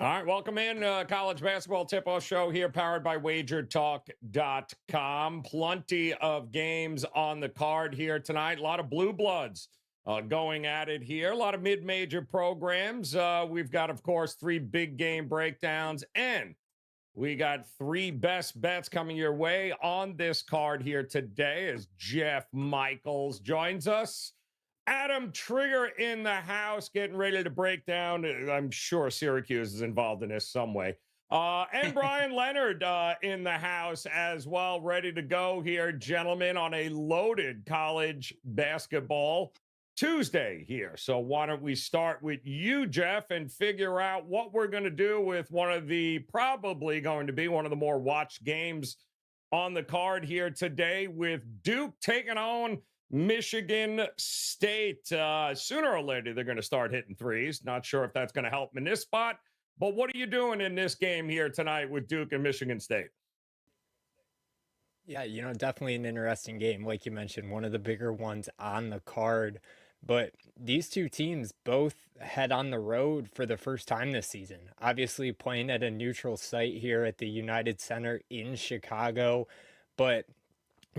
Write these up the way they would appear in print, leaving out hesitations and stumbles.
All right, welcome in. College basketball tip-off show here, powered by WagerTalk.com. Plenty of games on the card here tonight. A lot of blue bloods going at it here. A lot of mid-major programs. We've got, of course, 3 big game breakdowns, and we got 3 best bets coming your way on this card here today as Jeff Michaels joins us. Adam Trigger in the house, getting ready to break down. I'm sure Syracuse is involved in this some way. And Brian Leonard in the house as well, ready to go here, gentlemen, on a loaded college basketball Tuesday here. So why don't we start with you, Jeff, and figure out what we're going to do with probably going to be one of the more watched games on the card here today, with Duke taking on Michigan State. Sooner or later, they're going to start hitting threes. Not sure if that's going to help them in this spot, but what are you doing in this game here tonight with Duke and Michigan State? Yeah, definitely an interesting game. Like you mentioned, one of the bigger ones on the card. But these two teams both head on the road for the first time this season. Obviously, playing at a neutral site here at the United Center in Chicago. But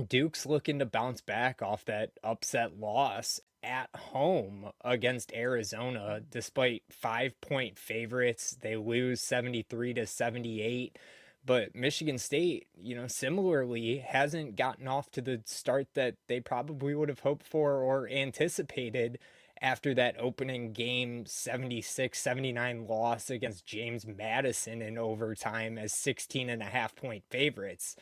Duke's looking to bounce back off that upset loss at home against Arizona. Despite 5-point favorites, they lose 73-78. But Michigan State, similarly hasn't gotten off to the start that they probably would have hoped for or anticipated after that opening game 76-79 loss against James Madison in overtime as 16.5-point favorites.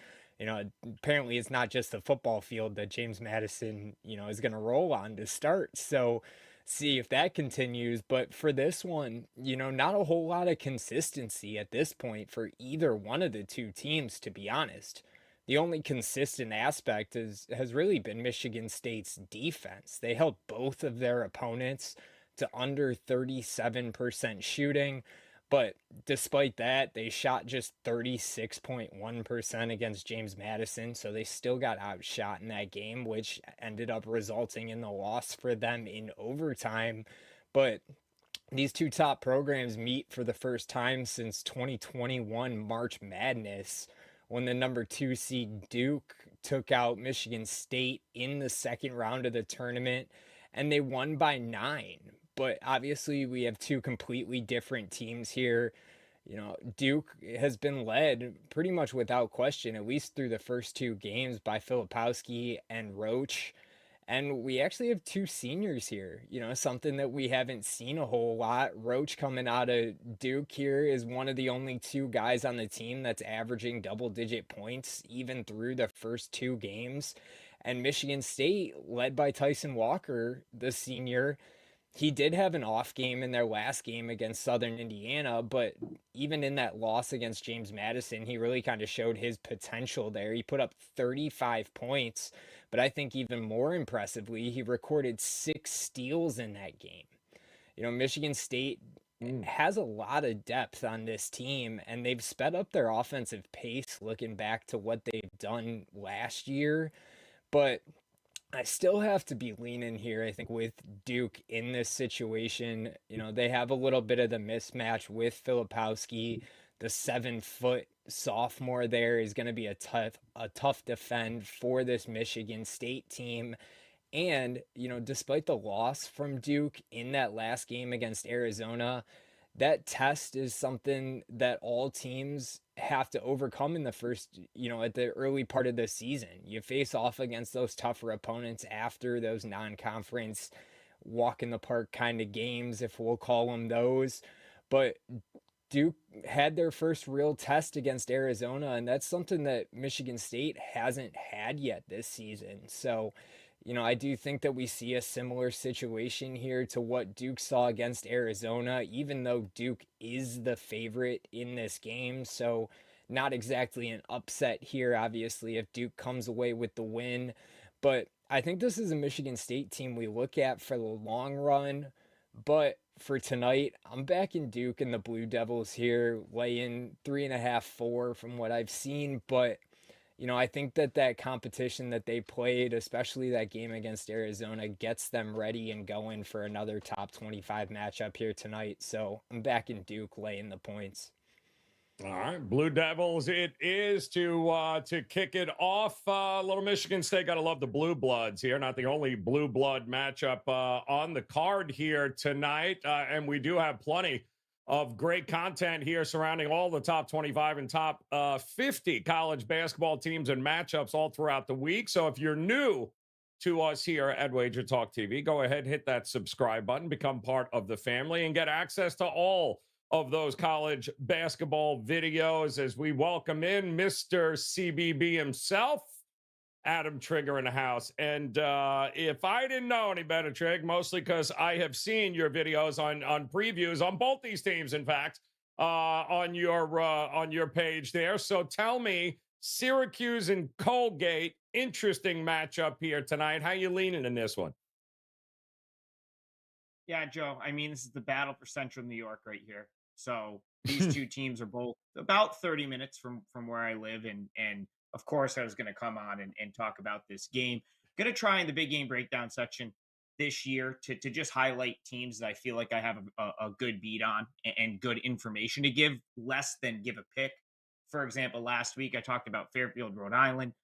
Apparently it's not just the football field that James Madison, is going to roll on to start. So see if that continues. But for this one, not a whole lot of consistency at this point for either one of the two teams, to be honest. The only consistent aspect has really been Michigan State's defense. They held both of their opponents to under 37% shooting. But despite that, they shot just 36.1% against James Madison, so they still got outshot in that game, which ended up resulting in the loss for them in overtime. But these two top programs meet for the first time since 2021 March Madness, when the number 2 seed Duke took out Michigan State in the second round of the tournament, and they won by 9. But obviously, we have two completely different teams here. Duke has been led pretty much without question, at least through the first 2 games, by Filipowski and Roach. And we actually have 2 seniors here, something that we haven't seen a whole lot. Roach, coming out of Duke here, is one of the only 2 guys on the team that's averaging double-digit points even through the first 2 games. And Michigan State, led by Tyson Walker, the senior, he did have an off game in their last game against Southern Indiana, but even in that loss against James Madison, he really kind of showed his potential there. He put up 35 points, but I think even more impressively, he recorded 6 steals in that game. Michigan State has a lot of depth on this team, and they've sped up their offensive pace looking back to what they've done last year. But I still have to be leaning here, I think, with Duke in this situation. They have a little bit of the mismatch with Filipowski. The 7-foot sophomore there is going to be a tough defend for this Michigan State team. And, despite the loss from Duke in that last game against Arizona, that test is something that all teams have to overcome in the first, at the early part of the season. You face off against those tougher opponents after those non-conference walk in the park kind of games, if we'll call them those. But Duke had their first real test against Arizona, and that's something that Michigan State hasn't had yet this season. So, I do think that we see a similar situation here to what Duke saw against Arizona, even though Duke is the favorite in this game. So, not exactly an upset here, obviously, if Duke comes away with the win. But I think this is a Michigan State team we look at for the long run. But for tonight, I'm backing Duke and the Blue Devils here, laying 3.5, 4 from what I've seen. But I think that competition that they played, especially that game against Arizona, gets them ready and going for another top 25 matchup here tonight. So I'm back in Duke laying the points. All right, Blue Devils. It is to kick it off. Little Michigan State. Got to love the Blue Bloods here. Not the only Blue Blood matchup on the card here tonight, and we do have plenty of great content here surrounding all the top 25 and top 50 college basketball teams and matchups all throughout the week. So if you're new to us here at WagerTalk TV, go ahead, hit that subscribe button, become part of the family, and get access to all of those college basketball videos as we welcome in Mr. CBB himself, Adam Trigger in the house. And if I didn't know any better, Trig, mostly because I have seen your videos on previews on both these teams, in fact, on your page there. So tell me, Syracuse and Colgate, interesting matchup here tonight. How you leaning in this one? Yeah, Joe. I mean, this is the battle for Central New York right here. So these two teams are both about 30 minutes from where I live, and of course I was going to come on and talk about this game. Going to try in the big game breakdown section this year to just highlight teams that I feel like I have a good beat on and good information to give, less than give a pick. For example, last week I talked about Fairfield, Rhode Island,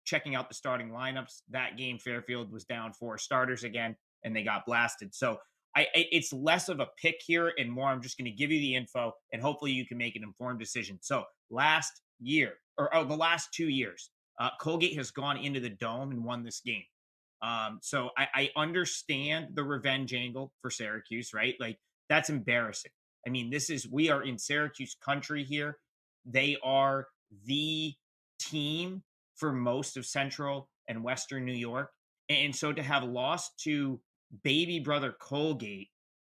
checking out the starting lineups. That game, Fairfield was down 4 starters again, and they got blasted. So it's less of a pick here and more. I'm just going to give you the info, and hopefully you can make an informed decision. So last year, or the last 2 years, Colgate has gone into the Dome and won this game. So I understand the revenge angle for Syracuse, right? Like, that's embarrassing. I mean, we are in Syracuse country here. They are the team for most of Central and Western New York. And so to have lost to baby brother Colgate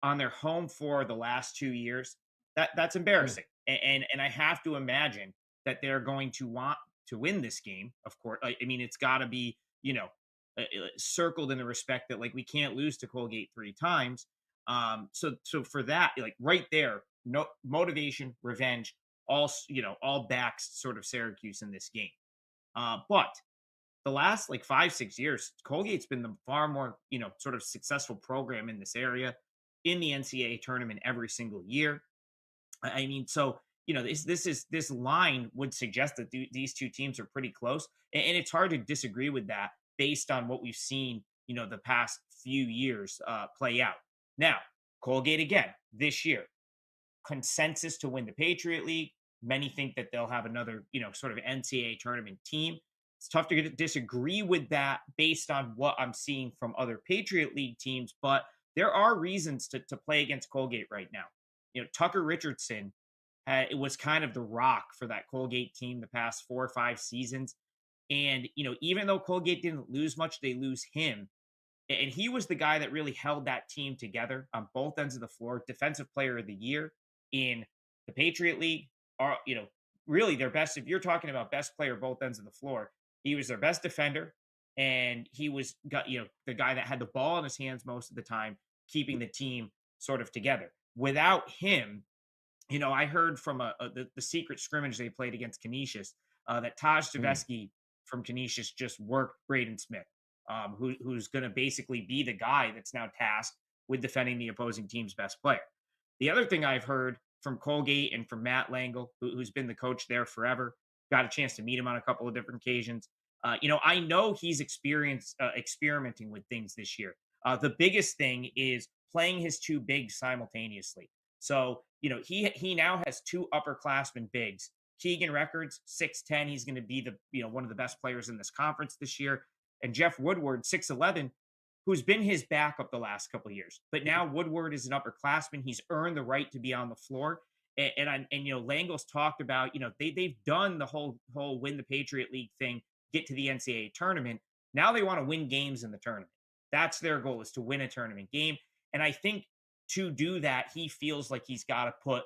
on their home floor the last 2 years, that's Mm. embarrassing. And I have to imagine that they're going to want to win this game. Of course, I mean, it's got to be, circled in the respect that, like, we can't lose to Colgate 3 times. So for that, like, right there, no motivation, revenge, all backs sort of Syracuse in this game. But the last like 5, 6 years, Colgate's been the far more, sort of successful program in this area, in the NCAA tournament every single year. I mean, so this line would suggest that these two teams are pretty close, and it's hard to disagree with that based on what we've seen, the past few years play out. Now, Colgate again this year, consensus to win the Patriot League. Many think that they'll have another, sort of NCAA tournament team. It's tough to disagree with that based on what I'm seeing from other Patriot League teams, but there are reasons to play against Colgate right now. Tucker Richardson it was kind of the rock for that Colgate team the past 4 or 5 seasons. And, even though Colgate didn't lose much, they lose him. And he was the guy that really held that team together on both ends of the floor. Defensive player of the year in the Patriot League, are, really their best. If you're talking about best player both ends of the floor, he was their best defender. And he was the guy that had the ball in his hands most of the time, keeping the team sort of together. Without him, I heard from the secret scrimmage they played against Canisius that Taj Mm. Tavesky from Canisius just worked Braden Smith, who's going to basically be the guy that's now tasked with defending the opposing team's best player. The other thing I've heard from Colgate and from Matt Langle, who's been the coach there forever, got a chance to meet him on a couple of different occasions. I know he's experienced experimenting with things this year. The biggest thing is playing his two bigs simultaneously. So, he now has 2 upperclassmen bigs. Keegan Records, 6'10". He's going to be one of the best players in this conference this year. And Jeff Woodward, 6'11", who's been his backup the last couple of years. But now Woodward is an upperclassman. He's earned the right to be on the floor. Langle's talked about, they've done the whole win the Patriot League thing, get to the NCAA tournament. Now they want to win games in the tournament. That's their goal, is to win a tournament game. And I think to do that, he feels like he's got to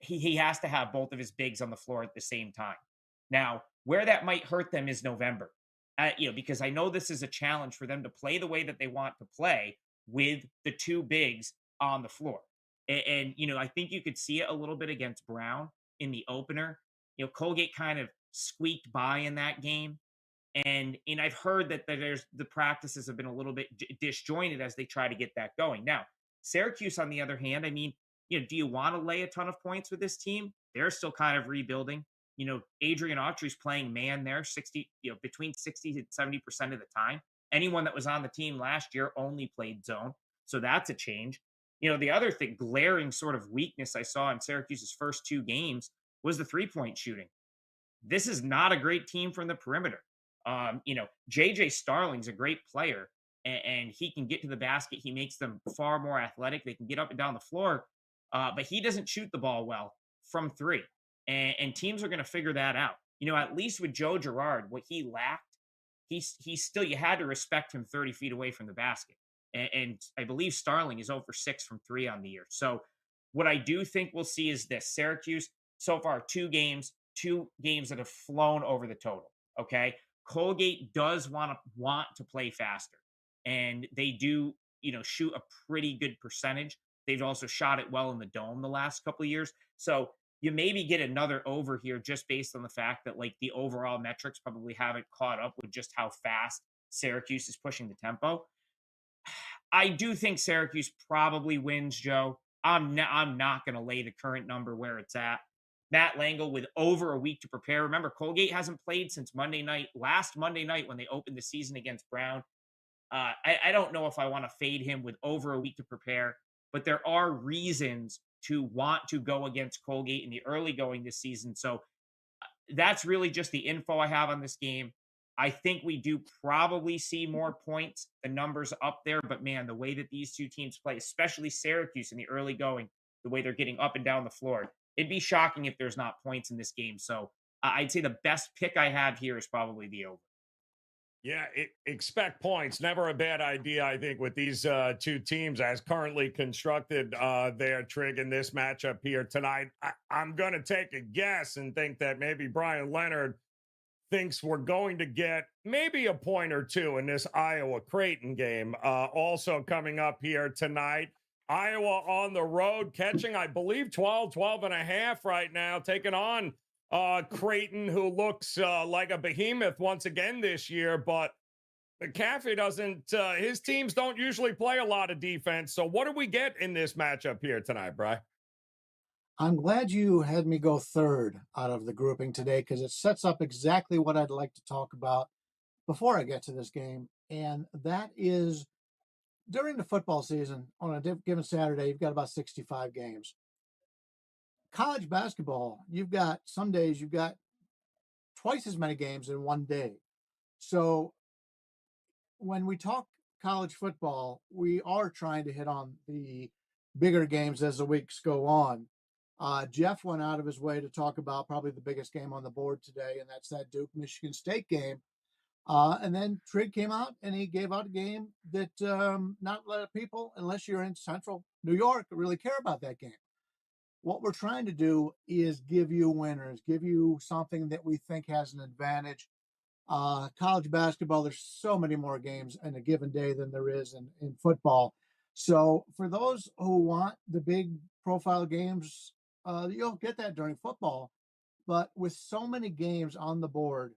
he has to have both of his bigs on the floor at the same time. Now, where that might hurt them is November, because I know this is a challenge for them to play the way that they want to play with the 2 bigs on the floor. And I think you could see it a little bit against Brown in the opener. Colgate kind of squeaked by in that game. And I've heard that there's the practices have been a little bit disjointed as they try to get that going. Now, Syracuse, on the other hand, I mean, do you want to lay a ton of points with this team? They're still kind of rebuilding. Adrian Autry's playing man there, 60, between 60 and 70% of the time. Anyone that was on the team last year only played zone. So that's a change. The other thing, glaring sort of weakness I saw in Syracuse's first two games was the 3-point shooting. This is not a great team from the perimeter. JJ Starling's a great player, and he can get to the basket. He makes them far more athletic. They can get up and down the floor, but he doesn't shoot the ball well from three. And teams are going to figure that out. At least with Joe Girard, what he lacked, he's still, you had to respect him 30 feet away from the basket. And I believe Starling is 0 for 6 from three on the year. So what I do think we'll see is this: Syracuse, so far, two games that have flown over the total. Okay. Colgate does want to play faster, and they do, shoot a pretty good percentage. They've also shot it well in the dome the last couple of years. So you maybe get another over here just based on the fact that like the overall metrics probably haven't caught up with just how fast Syracuse is pushing the tempo. I do think Syracuse probably wins, Joe. I'm not going to lay the current number where it's at. Matt Langle with over a week to prepare. Remember, Colgate hasn't played since last Monday night when they opened the season against Brown. I don't know if I want to fade him with over a week to prepare, but there are reasons to want to go against Colgate in the early going this season. So that's really just the info I have on this game. I think we do probably see more points. The numbers up there, but man, the way that these two teams play, especially Syracuse in the early going, the way they're getting up and down the floor, it'd be shocking if there's not points in this game. So I'd say the best pick I have here is probably the over. Yeah, expect points. Never a bad idea, I think, with these two teams as currently constructed there, Trig, in this matchup here tonight. I'm going to take a guess and think that maybe Brian Leonard thinks we're going to get maybe a point or two in this Iowa-Creighton game. Also coming up here tonight, Iowa on the road, catching, I believe, 12 and a half right now, taking on Creighton, who looks like a behemoth once again this year. But McAfee doesn't, his teams don't usually play a lot of defense. So what do we get in this matchup here tonight, Bri? I'm glad you had me go third out of the grouping today because it sets up exactly what I'd like to talk about before I get to this game. And that is during the football season on a given Saturday, you've got about 65 games. College basketball, some days you've got twice as many games in one day. So when we talk college football, we are trying to hit on the bigger games as the weeks go on. Jeff went out of his way to talk about probably the biggest game on the board today, and that's that Duke-Michigan State game. And then Trig came out and he gave out a game that not a lot of people, unless you're in central New York, really care about that game. What we're trying to do is give you winners, give you something that we think has an advantage. College basketball, there's so many more games in a given day than there is in football. So for those who want the big profile games, you'll get that during football. But with so many games on the board,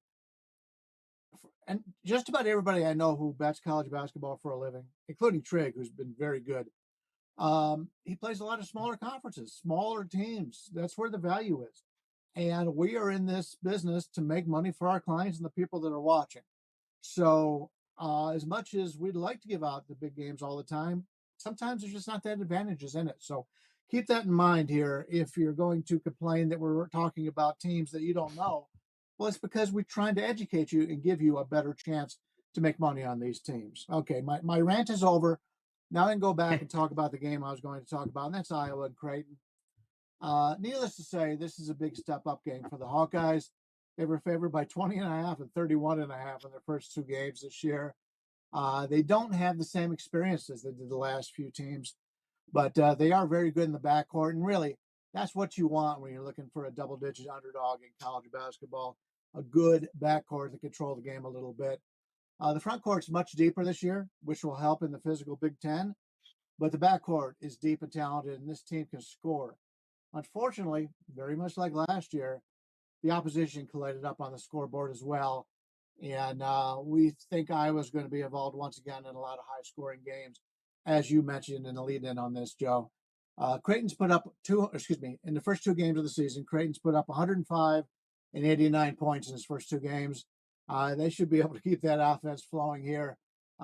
and just about everybody I know who bets college basketball for a living, including Trig, who's been very good, he plays a lot of smaller conferences, smaller teams. That's where the value is. And we are in this business to make money for our clients and the people that are watching. So as much as we'd like to give out the big games all the time, sometimes there's just not that advantages in it. So keep that in mind here. If you're going to complain that we're talking about teams that you don't know, well, it's because we're trying to educate you and give you a better chance to make money on these teams. Okay, my rant is over. Now I can go back and talk about the game I was going to talk about, and that's Iowa and Creighton. Needless to say, this is a big step-up game for the Hawkeyes. They were favored by 20.5 and 31.5 in their first two games this year. They don't have the same experience as they did the last few teams, but they are very good in the backcourt. And really, that's what you want when you're looking for a double-digit underdog in college basketball, a good backcourt to control the game a little bit. The front court's much deeper this year, which will help in the physical Big Ten, but the backcourt is deep and talented, and this team can score. Unfortunately, very much like last year, the opposition collided up on the scoreboard as well. And we think Iowa's going to be involved once again in a lot of high-scoring games, as you mentioned in the lead-in on this, Joe. Creighton's put up in the first 2 games of the season, Creighton's put up 105 and 89 points in his first 2 games. They should be able to keep that offense flowing here.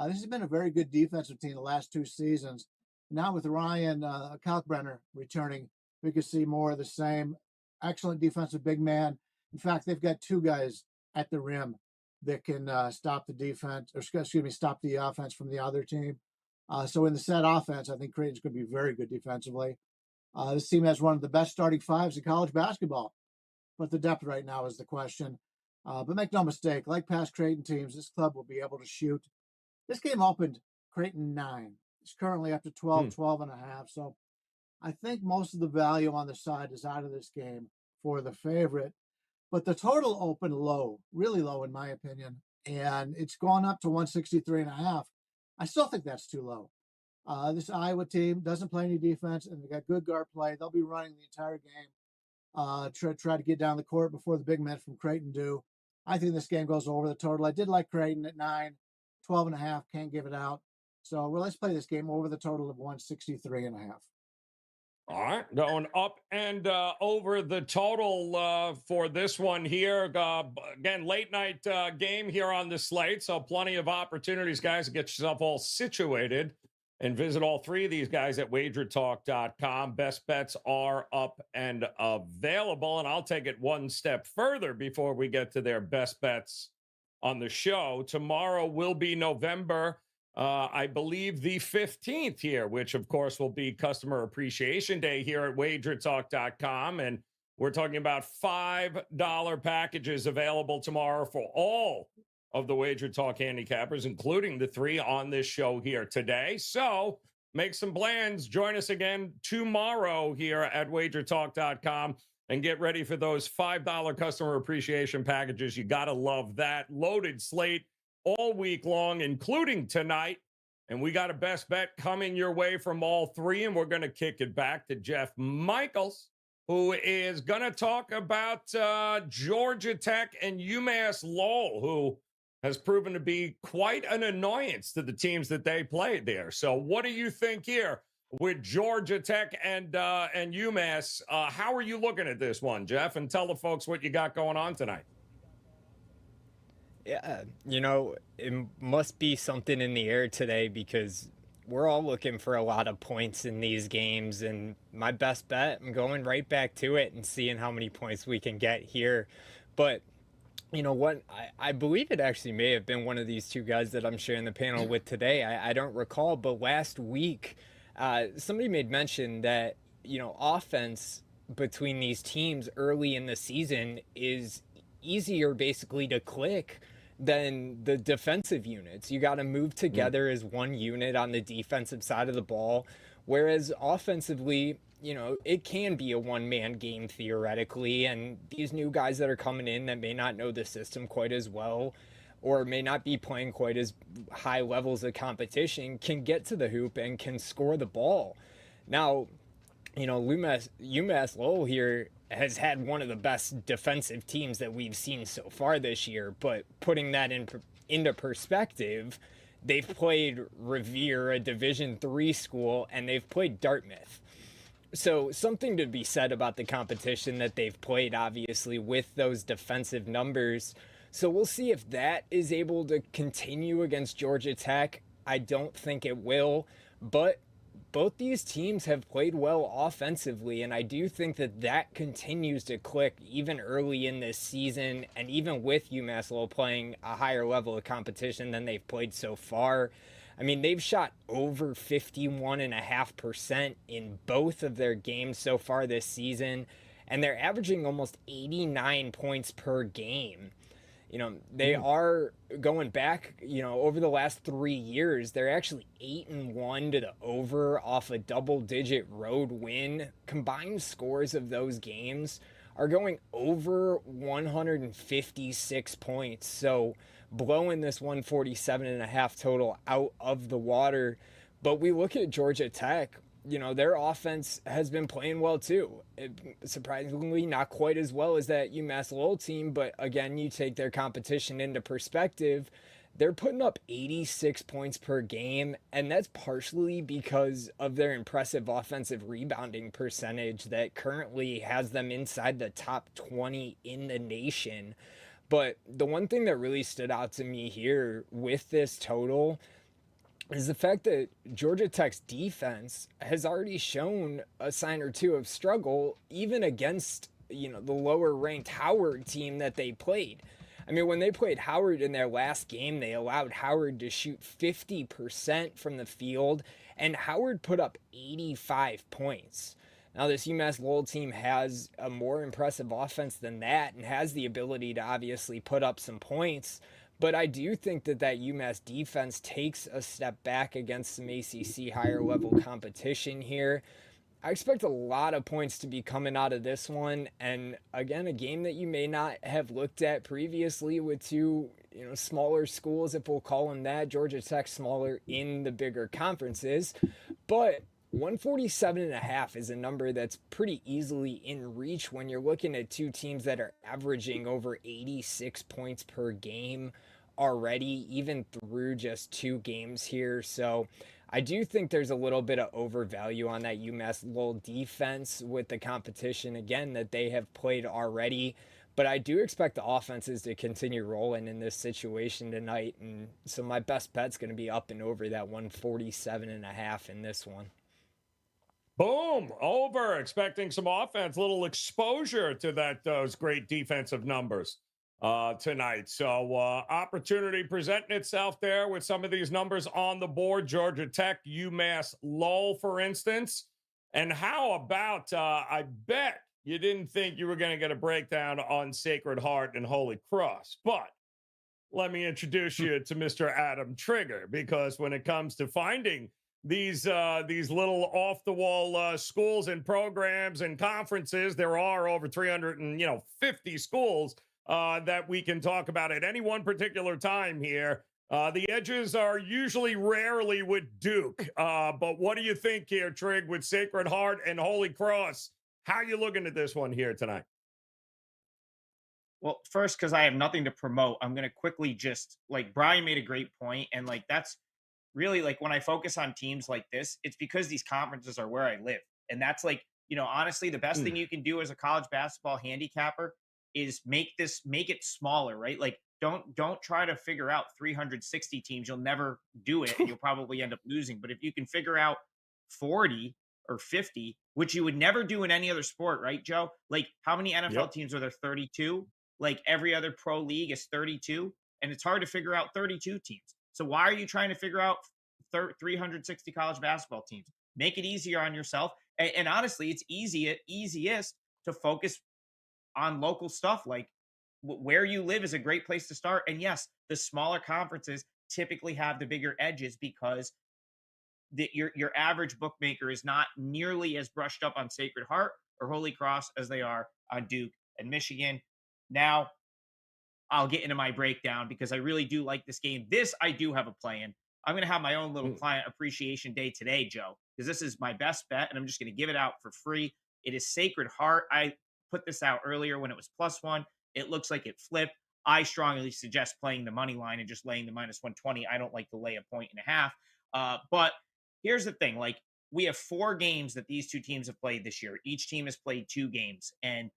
This has been a very good defensive team the last 2 seasons. Now with Ryan Kalkbrenner returning, we could see more of the same. Excellent defensive big man. In fact, they've got 2 guys at the rim that can stop the offense from the other team. So in the set offense, I think Creighton's going to be very good defensively. This team has one of the best starting 5s in college basketball, but the depth right now is the question. But make no mistake, like past Creighton teams, this club will be able to shoot. This game opened Creighton 9. It's currently up to 12 and a half. So I think most of the value on the side is out of this game for the favorite. But the total opened low, really low in my opinion, and it's gone up to 163 and a half. I still think that's too low. This Iowa team doesn't play any defense, and they got good guard play. They'll be running the entire game, try to get down the court before the big men from Creighton do. I think this game goes over the total. I did like Creighton at 9, 12 and a half, can't give it out. So let's play this game over the total of 163 and a half. All right, going up and over the total for this one here. Again, late night game here on the slate, so plenty of opportunities, guys, to get yourself all situated and visit all 3 of these guys at WagerTalk.com. Best bets are up and available, and I'll take it one step further before we get to their best bets on the show. Tomorrow will be November I believe the 15th here, which of course will be Customer Appreciation Day here at WagerTalk.com. And we're talking about $5 packages available tomorrow for all of the Wager Talk handicappers, including the 3 on this show here today. So make some plans. Join us again tomorrow here at WagerTalk.com and get ready for those $5 customer appreciation packages. You got to love that. Loaded slate all week long, including tonight. And we got a best bet coming your way from all 3. And we're going to kick it back to Jeff Michaels, who is going to talk about Georgia Tech and UMass Lowell, who has proven to be quite an annoyance to the teams that they played there. So what do you think here with Georgia Tech and UMass? How are you looking at this one, Jeff? And tell the folks what you got going on tonight. Yeah, it must be something in the air today because we're all looking for a lot of points in these games. And my best bet, I'm going right back to it and seeing how many points we can get here. But you know what? I believe it actually may have been one of these 2 guys that I'm sharing the panel with today. I don't recall, but last week, somebody made mention that, offense between these teams early in the season is easier basically to click than the defensive units. You got to move together as one unit on the defensive side of the ball, whereas offensively, it can be a one-man game theoretically, and these new guys that are coming in that may not know the system quite as well or may not be playing quite as high levels of competition can get to the hoop and can score the ball. Now, UMass Lowell here has had one of the best defensive teams that we've seen so far this year, but putting that into perspective, they've played Revere, a Division III school, and they've played Dartmouth. So something to be said about the competition that they've played, obviously, with those defensive numbers. So we'll see if that is able to continue against Georgia Tech. I don't think it will, but both these teams have played well offensively, and I do think that continues to click even early in this season, and even with UMass Lowell playing a higher level of competition than they've played so far. I mean, they've shot over 51.5% in both of their games so far this season, and they're averaging almost 89 points per game. They are going back, over the last 3 years, they're actually 8-1 to the over off a double-digit road win. Combined scores of those games are going over 156 points. So blowing this 147.5 total out of the water. But we look at Georgia Tech, their offense has been playing well too. Surprisingly, not quite as well as that UMass Lowell team, but again, you take their competition into perspective. They're putting up 86 points per game, and that's partially because of their impressive offensive rebounding percentage that currently has them inside the top 20 in the nation. But the one thing that really stood out to me here with this total is the fact that Georgia Tech's defense has already shown a sign or two of struggle, even against, the lower ranked Howard team that they played. I mean, when they played Howard in their last game, they allowed Howard to shoot 50% from the field, and Howard put up 85 points. Now, this UMass Lowell team has a more impressive offense than that and has the ability to obviously put up some points. But I do think that UMass defense takes a step back against some ACC higher level competition here. I expect a lot of points to be coming out of this one. And again, a game that you may not have looked at previously with two, smaller schools, if we'll call them that. Georgia Tech smaller in the bigger conferences. But 147.5 is a number that's pretty easily in reach when you're looking at two teams that are averaging over 86 points per game already, even through just 2 games here. So I do think there's a little bit of overvalue on that UMass Lowell defense with the competition, again, that they have played already. But I do expect the offenses to continue rolling in this situation tonight. And so my best bet's going to be up and over that 147.5 in this one. Boom, over. Expecting some offense, little exposure to those great defensive numbers tonight. So opportunity presenting itself there with some of these numbers on the board. Georgia Tech, UMass Lowell, for instance. And how about, I bet you didn't think you were going to get a breakdown on Sacred Heart and Holy Cross, but let me introduce you to Mr. Adam Trigger, because when it comes to finding these little off-the-wall schools and programs and conferences, there are over 350 schools that we can talk about at any one particular time here. The edges are usually rarely with Duke. But what do you think here, Trig, with Sacred Heart and Holy Cross? How are you looking at this one here tonight? Well, first, because I have nothing to promote, I'm going to quickly just, Bryan made a great point, and that's really, when I focus on teams like this, it's because these conferences are where I live. And that's honestly, the best thing you can do as a college basketball handicapper is make it smaller, right? Don't try to figure out 360 teams. You'll never do it, and you'll probably end up losing. But if you can figure out 40 or 50, which you would never do in any other sport, right, Joe? How many NFL teams are there? 32? Every other pro league is 32, and it's hard to figure out 32 teams. So why are you trying to figure out 360 college basketball teams? Make it easier on yourself. And honestly, it's easiest to focus on local stuff. Where you live is a great place to start. And yes, the smaller conferences typically have the bigger edges because your average bookmaker is not nearly as brushed up on Sacred Heart or Holy Cross as they are on Duke and Michigan. Now, I'll get into my breakdown because I really do like this game. This I do have a play in. I'm going to have my own little client appreciation day today, Joe, because this is my best bet, and I'm just going to give it out for free. It is Sacred Heart. I put this out earlier when it was +1. It looks like it flipped. I strongly suggest playing the money line and just laying the -120. I don't like to lay 1.5. But here's the thing. We have 4 games that these two teams have played this year. Each team has played 2 games, and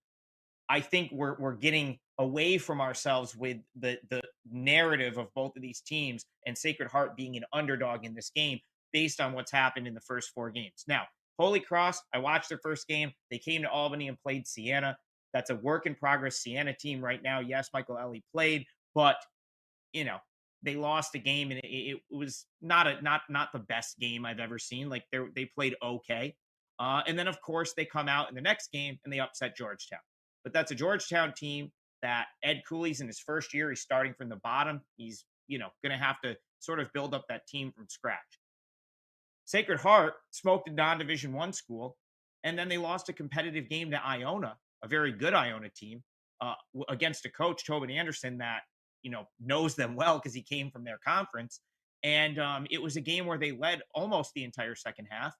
I think we're getting away from ourselves with the narrative of both of these teams and Sacred Heart being an underdog in this game based on what's happened in the first 4 games. Now, Holy Cross, I watched their first game. They came to Albany and played Siena. That's a work in progress Siena team right now. Yes, Michael Elie played, but they lost a game, and it was not the best game I've ever seen. They played okay. And then of course they come out in the next game and they upset Georgetown. But that's a Georgetown team that Ed Cooley's in his first year. He's starting from the bottom. He's, going to have to sort of build up that team from scratch. Sacred Heart smoked a non-Division I school, and then they lost a competitive game to Iona, a very good Iona team, against a coach, Tobin Anderson, that, knows them well because he came from their conference. And it was a game where they led almost the entire second half.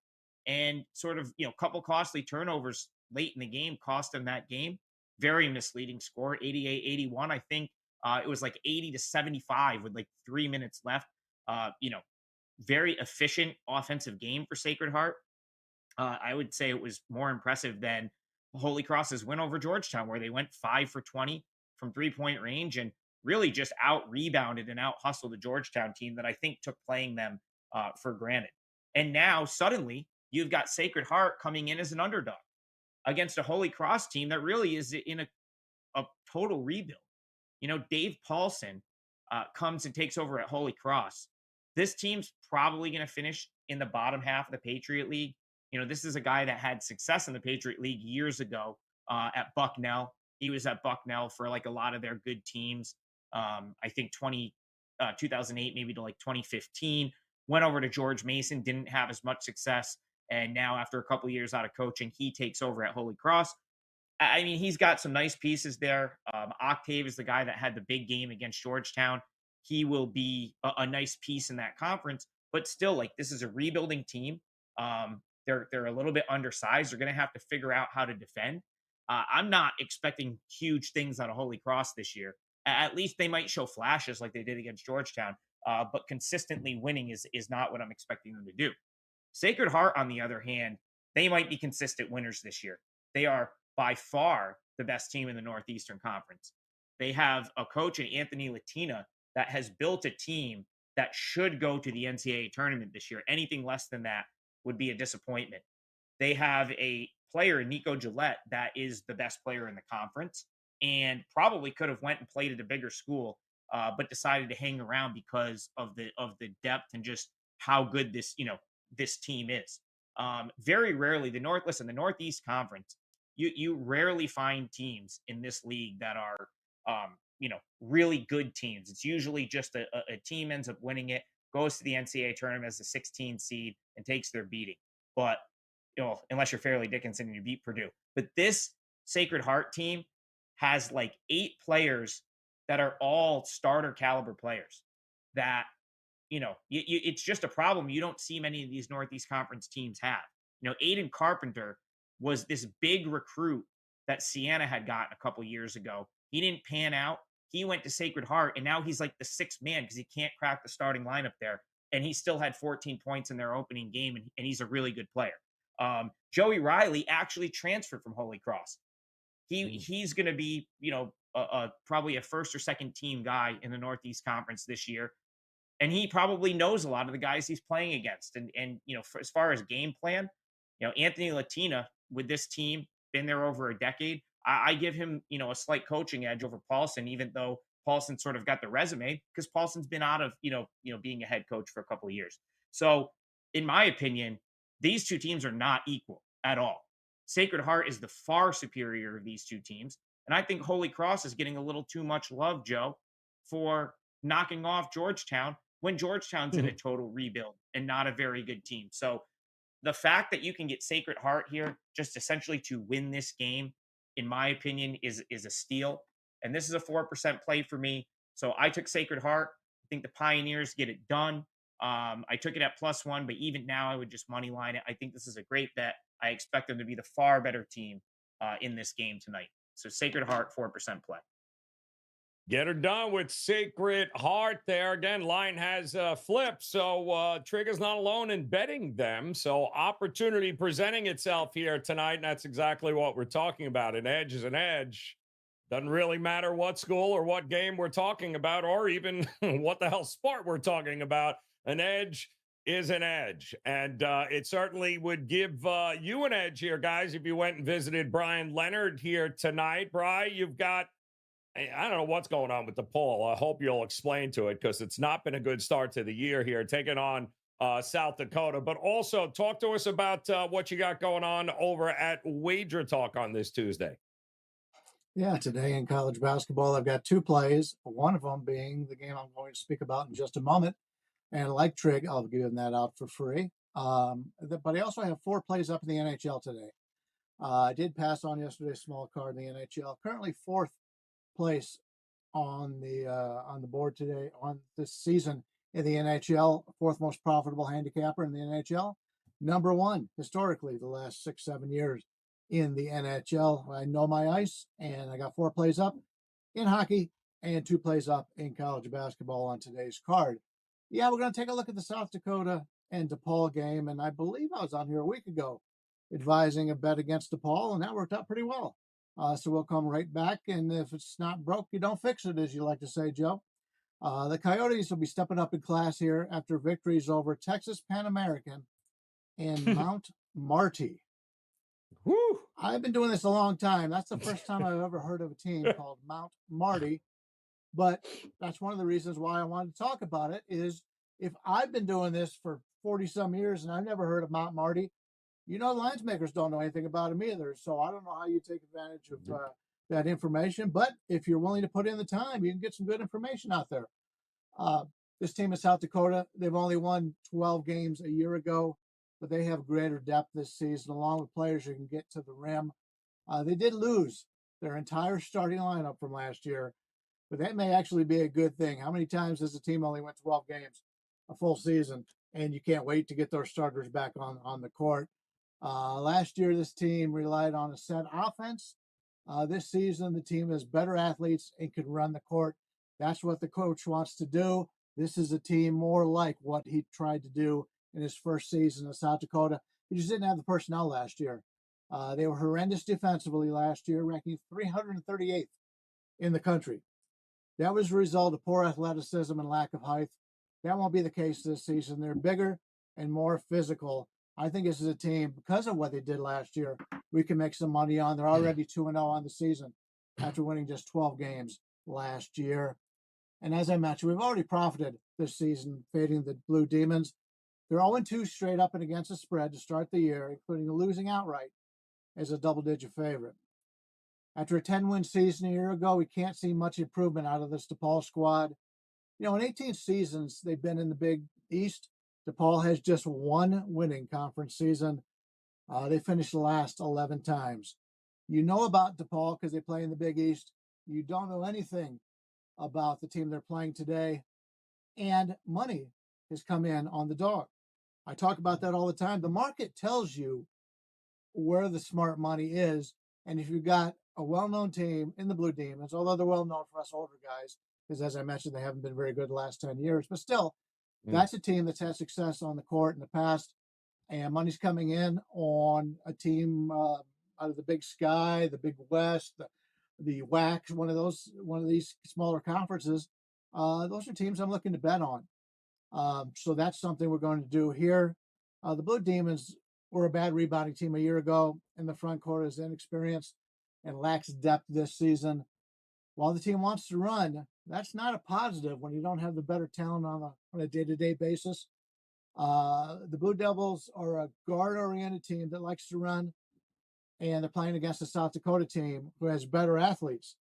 and sort of, a couple costly turnovers late in the game cost them that game. Very misleading score, 88-81. I think it was like 80-75 with like 3 minutes left. Very efficient offensive game for Sacred Heart. I would say it was more impressive than Holy Cross's win over Georgetown, where they went 5 for 20 from 3-point range and really just out rebounded and out hustled the Georgetown team that I think took playing them for granted. And now suddenly you've got Sacred Heart coming in as an underdog against a Holy Cross team that really is in a total rebuild. Dave Paulson comes and takes over at Holy Cross. This team's probably going to finish in the bottom half of the Patriot League. This is a guy that had success in the Patriot League years ago at Bucknell. He was at Bucknell for like a lot of their good teams. I think 2008, maybe to like 2015. Went over to George Mason, didn't have as much success. And now, after a couple of years out of coaching, he takes over at Holy Cross. I mean, he's got some nice pieces there. Octave is the guy that had the big game against Georgetown. He will be a nice piece in that conference, but still, like, this is a rebuilding team. They're a little bit undersized. They're going to have to figure out how to defend. I'm not expecting huge things out of Holy Cross this year. At least they might show flashes like they did against Georgetown, but consistently winning is not what I'm expecting them to do. Sacred Heart, on the other hand, they might be consistent winners this year. They are by far the best team in the Northeastern Conference. They have a coach in Anthony Latina that has built a team that should go to the NCAA tournament this year. Anything less than that would be a disappointment. They have a player, Nico Gillette, that is the best player in the conference and probably could have went and played at a bigger school, but decided to hang around because of the depth and just how good this team is. Very rarely the Northeast Conference, you rarely find teams in this league that are really good teams. It's usually just a team ends up winning it, goes to the NCAA tournament as a 16 seed and takes their beating. But unless you're Fairleigh Dickinson and you beat Purdue. But this Sacred Heart team has like 8 players that are all starter caliber players that it's just a problem you don't see many of these Northeast Conference teams have. Aiden Carpenter was this big recruit that Siena had gotten a couple years ago. He didn't pan out. He went to Sacred Heart, and now he's like the 6th man because he can't crack the starting lineup there. And he still had 14 points in their opening game, and he's a really good player. Joey Riley actually transferred from Holy Cross. He's going to be, probably a first or second team guy in the Northeast Conference this year. And he probably knows a lot of the guys he's playing against. And as far as game plan, Anthony Latina with this team, been there over a decade. I give him, a slight coaching edge over Paulson, even though Paulson sort of got the resume because Paulson's been out of, being a head coach for a couple of years. So in my opinion, these two teams are not equal at all. Sacred Heart is the far superior of these two teams. And I think Holy Cross is getting a little too much love, Joe, for knocking off Georgetown when Georgetown's in a total rebuild and not a very good team. So the fact that you can get Sacred Heart here just essentially to win this game, in my opinion, is a steal. And this is a 4% play for me. So I took Sacred Heart. I think the Pioneers get it done. I took it at +1, but even now I would just money line it. I think this is a great bet. I expect them to be the far better team in this game tonight. So Sacred Heart, 4% play. Get her done with Sacred Heart there. Again, line has flipped, so Trigger's not alone in betting them. So opportunity presenting itself here tonight, and that's exactly what we're talking about. An edge is an edge. Doesn't really matter what school or what game we're talking about or even what the hell sport we're talking about. An edge is an edge. And it certainly would give you an edge here, guys, if you went and visited Brian Leonard here tonight. Brian, you've got, I don't know what's going on with DePaul. I hope you'll explain to it because it's not been a good start to the year here, taking on South Dakota. But also talk to us about what you got going on over at WagerTalk on this Tuesday. Yeah, today in college basketball, I've got 2 plays, one of them being the game I'm going to speak about in just a moment. And like Trig, I'll be giving that out for free. But I also have 4 plays up in the NHL today. I did pass on yesterday's small card in the NHL. Currently 4th place on the board today on this season in the NHL, 4th most profitable handicapper in the NHL. number one historically the last 6, 7 years in the NHL. I know my ice, and I got 4 plays up in hockey and 2 plays up in college basketball on today's card. Yeah, we're going to take a look at the South Dakota and DePaul game, and I believe I was on here a week ago advising a bet against DePaul, and that worked out pretty well. So we'll come right back, and if it's not broke, you don't fix it, as you like to say, Joe. The Coyotes will be stepping up in class here after victories over Texas Pan American and Mount Marty. Woo. I've been doing this a long time. That's the first time I've ever heard of a team called Mount Marty. But that's one of the reasons why I wanted to talk about it is if I've been doing this for 40 some years and I've never heard of Mount Marty, the lines makers don't know anything about him either. So I don't know how you take advantage of that information. But if you're willing to put in the time, you can get some good information out there. This team in South Dakota, they've only won 12 games a year ago, but they have greater depth this season, along with players who can get to the rim. They did lose their entire starting lineup from last year, but that may actually be a good thing. How many times has a team only went 12 games a full season, and you can't wait to get those starters back on the court? Last year, this team relied on a set offense. This season, the team has better athletes and can run the court. That's what the coach wants to do. This is a team more like what he tried to do in his first season in South Dakota. He just didn't have the personnel last year. They were horrendous defensively last year, ranking 338th in the country. That was a result of poor athleticism and lack of height. That won't be the case this season. They're bigger and more physical. I think this is a team, because of what they did last year, we can make some money on. They're already 2-0 on the season after winning just 12 games last year. And as I mentioned, we've already profited this season, fading the Blue Demons. They're 0-2 straight up and against the spread to start the year, including losing outright as a double-digit favorite. After a 10-win season a year ago, we can't see much improvement out of this DePaul squad. In 18 seasons, they've been in the Big East. DePaul has just one winning conference season. They finished last 11 times. You know about DePaul because they play in the Big East. You don't know anything about the team they're playing today. And money has come in on the dog. I talk about that all the time. The market tells you where the smart money is. And if you've got a well-known team in the Blue Demons, although they're well-known for us older guys, because as I mentioned, they haven't been very good the last 10 years, but still, that's a team that's had success on the court in the past, and money's coming in on a team out of the Big Sky, the Big West, the WAC, one of these smaller conferences. Those are teams I'm looking to bet on. So that's something we're going to do here. The Blue Demons were a bad rebounding team a year ago, and the front court is inexperienced and lacks depth this season. While the team wants to run, that's not a positive when you don't have the better talent on a day-to-day basis. The Blue Devils are a guard-oriented team that likes to run, and they're playing against a South Dakota team who has better athletes,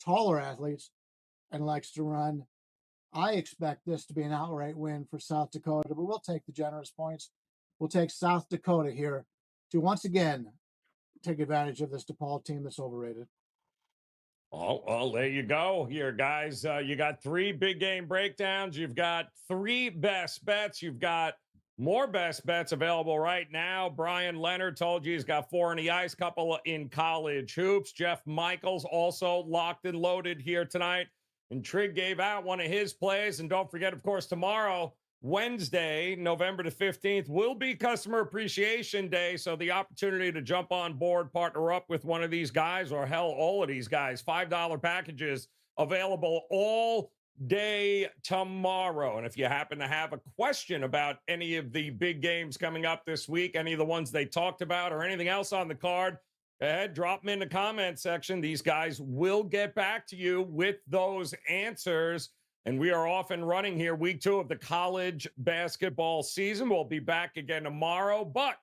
taller athletes, and likes to run. I expect this to be an outright win for South Dakota, but we'll take the generous points. We'll take South Dakota here to once again take advantage of this DePaul team that's overrated. Oh, well, there you go here, guys. You got 3 big game breakdowns. You've got 3 best bets. You've got more best bets available right now. Brian Leonard told you he's got 4 in the ice, couple in college hoops. Jeff Michaels also locked and loaded here tonight. And Trig gave out one of his plays. And don't forget, of course, tomorrow, Wednesday, November the 15th, will be Customer Appreciation Day. So the opportunity to jump on board, partner up with one of these guys, or hell, all of these guys. $5 packages available all day tomorrow. And if you happen to have a question about any of the big games coming up this week, any of the ones they talked about, or anything else on the card, go ahead, drop them in the comment section. These guys will get back to you with those answers. And we are off and running here, week 2 of the college basketball season. We'll be back again tomorrow. But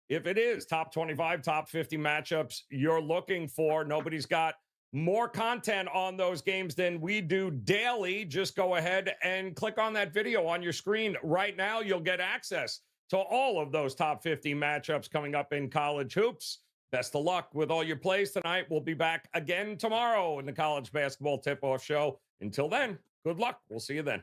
if it is top 25, top 50 matchups you're looking for, nobody's got more content on those games than we do daily. Just go ahead and click on that video on your screen right now. You'll get access to all of those top 50 matchups coming up in college hoops. Best of luck with all your plays tonight. We'll be back again tomorrow in the College Basketball Tip-Off Show. Until then, good luck. We'll see you then.